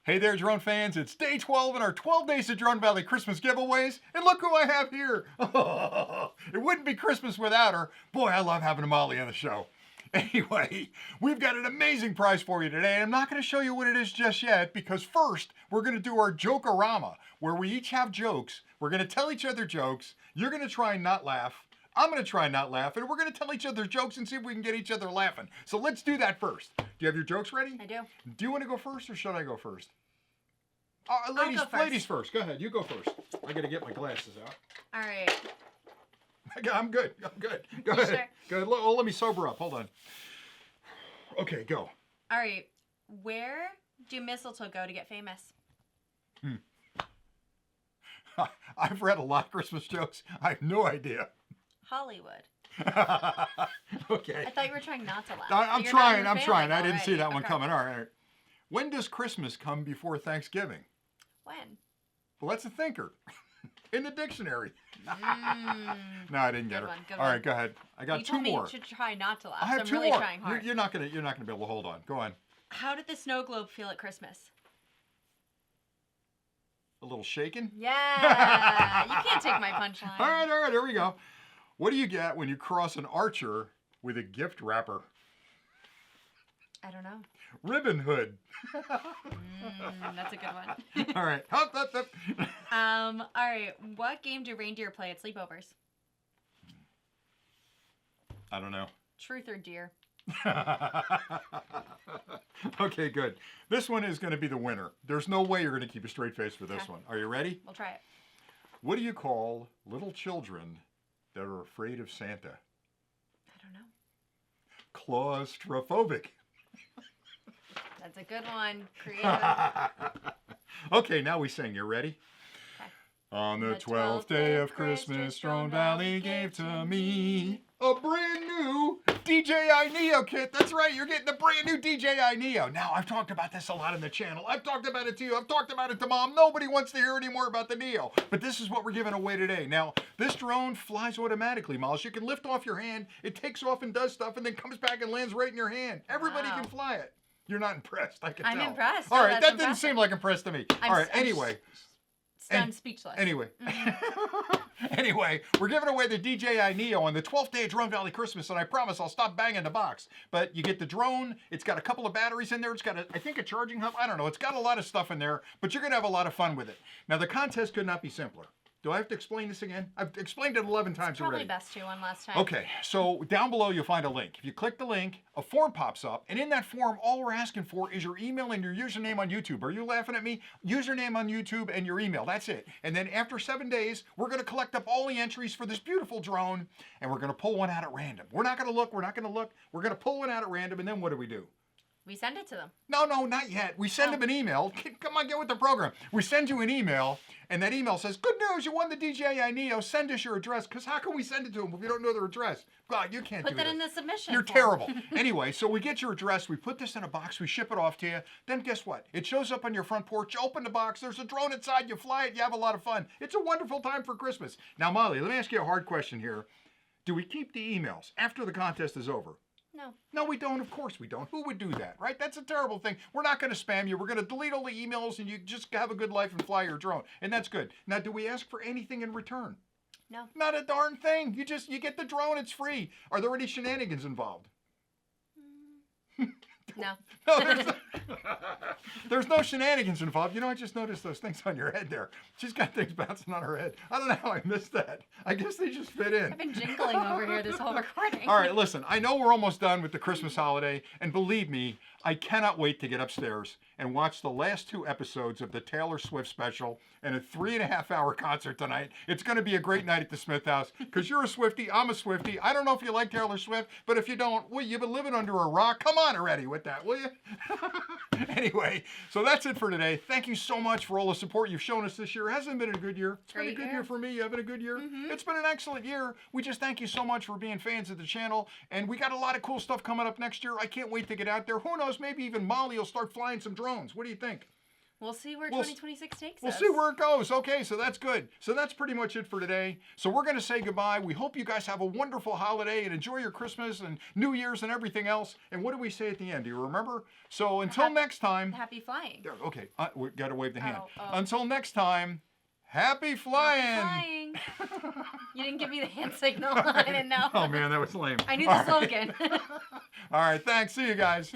Hey there, drone fans. It's day 12 in our 12 Days of Drone Valley Christmas giveaways. And look who I have here. It wouldn't be Christmas without her. Boy, I love having Molly on the show. Anyway, we've got an amazing prize for you today. And I'm not going to show you what it is just yet because first, we're going to do our Joke-a-rama, where we each have jokes. We're going to tell each other jokes. You're going to try and not laugh. I'm going to try and not laugh. And we're going to tell each other jokes and see if we can get each other laughing. So let's do that first. Do you have your jokes ready? I do. Do you want to go first or should I go first? Ladies first. Go ahead. You go first. I got to get my glasses out. All right. I'm good. Go ahead. Sure? Go ahead. Oh, let me sober up. Hold on. Okay, go. All right. Where do mistletoe go to get famous? I've read a lot of Christmas jokes. I have no idea. Hollywood. Okay. I thought you were trying not to laugh. I'm You're trying. not I'm trying. I didn't already. see that one Okay. coming. All right. When does Christmas come before Thanksgiving? When? Well, that's a thinker. In the dictionary. No, I didn't get her. Good All right, one. go ahead. I got You two told me more. you should try not to laugh. I have so I'm two really more. trying hard. You're not gonna be able to hold on. Go on. How did the snow globe feel at Christmas? A little shaken. Yeah. You can't take my punchline. All right, here we go. What do you get when you cross an archer with a gift wrapper? I don't know. Ribbon hood. That's a good one. All right. Hup, hup, hup. All right. What game do reindeer play at sleepovers? I don't know. Truth or deer? Okay, good. This one is going to be the winner. There's no way you're going to keep a straight face for this Okay. one. Are you ready? We'll try it. What do you call little children that are afraid of Santa? I don't know. Claustrophobic. That's a good one. Creative. Okay, now we sing. You ready? Okay. On the 12th day of Christmas, Drone Valley gave to me a brand new DJI Neo kit. That's right, you're getting a brand new DJI Neo. Now, I've talked about this a lot on the channel. I've talked about it to you. I've talked about it to Mom. Nobody wants to hear any more about the Neo. But this is what we're giving away today. Now, this drone flies automatically, Miles. You can lift off your hand, it takes off and does stuff, and then comes back and lands right in your hand. Everybody Wow. can fly it. You're not impressed, I can I'm tell. impressed. All No, right, that's that didn't impressive. seem like impressed to me. All right, anyway. Stunned, speechless. Anyway, anyway, we're giving away the DJI Neo on the 12th day of Drone Valley Christmas, and I promise I'll stop banging the box. But you get the drone, it's got a couple of batteries in there, it's got, I think, a charging hub, I don't know, it's got a lot of stuff in there, but you're going to have a lot of fun with it. Now, the contest could not be simpler. Do I have to explain this again? I've explained it 11 times Probably already. best to one last time. Okay, so down below you'll find a link. If you click the link, a form pops up, and in that form, all we're asking for is your email and your username on YouTube. Are you laughing at me? Username on YouTube and your email, that's it. And then after 7 days, we're gonna collect up all the entries for this beautiful drone, and we're gonna pull one out at random. We're not gonna look, we're gonna pull one out at random, and then what do? We send it to them. No, not yet. We send them an email. Come on, get with the program. We send you an email, and that email says, good news, you won the DJI Neo. Send us your address, because how can we send it to them if we don't know their address? God, you can't do Put that this. in the submission. You're form. terrible. Anyway, so we get your address, we put this in a box, we ship it off to you. Then guess what? It shows up on your front porch. You open the box, there's a drone inside, you fly it, you have a lot of fun. It's a wonderful time for Christmas. Now, Molly, let me ask you a hard question here. Do we keep the emails after the contest is over? No. No, we don't. Of course we don't. Who would do that, right? That's a terrible thing. We're not going to spam you. We're going to delete all the emails, and you just have a good life and fly your drone. And that's good. Now, do we ask for anything in return? No. Not a darn thing. You get the drone. It's free. Are there any shenanigans involved? No. No, there's no shenanigans involved. You know, I just noticed those things on your head there. She's got things bouncing on her head. I don't know how I missed that. I guess they just fit in. I've been jingling over here this whole recording. All right, listen, I know we're almost done with the Christmas holiday, and believe me, I cannot wait to get upstairs and watch the last 2 episodes of the Taylor Swift special and a 3.5-hour concert tonight. It's going to be a great night at the Smith House, because you're a Swiftie, I'm a Swiftie. I don't know if you like Taylor Swift, but if you don't, well, you've been living under a rock. Come on already with that, will you? Anyway, so that's it for today. Thank you so much for all the support you've shown us this year. Hasn't it been a good year? It's been a Great good year. year for me. You having a good year? It's been an excellent year. We just thank you so much for being fans of the channel. And we got a lot of cool stuff coming up next year. I can't wait to get out there. Who knows, maybe even Molly will start flying some drones. What do you think? We'll see where We'll 2026 takes We'll us. see where it goes. Okay, so that's good. So that's pretty much it for today. So we're going to say goodbye. We hope you guys have a wonderful holiday and enjoy your Christmas and New Year's and everything else. And what do we say at the end? Do you remember? So until next time. Happy flying. Okay, we got to wave the hand. Oh. Until next time, happy flying. Happy flying. You didn't give me the hand signal. I didn't know. Oh man, that was lame. I knew the slogan. All right, thanks. See you guys.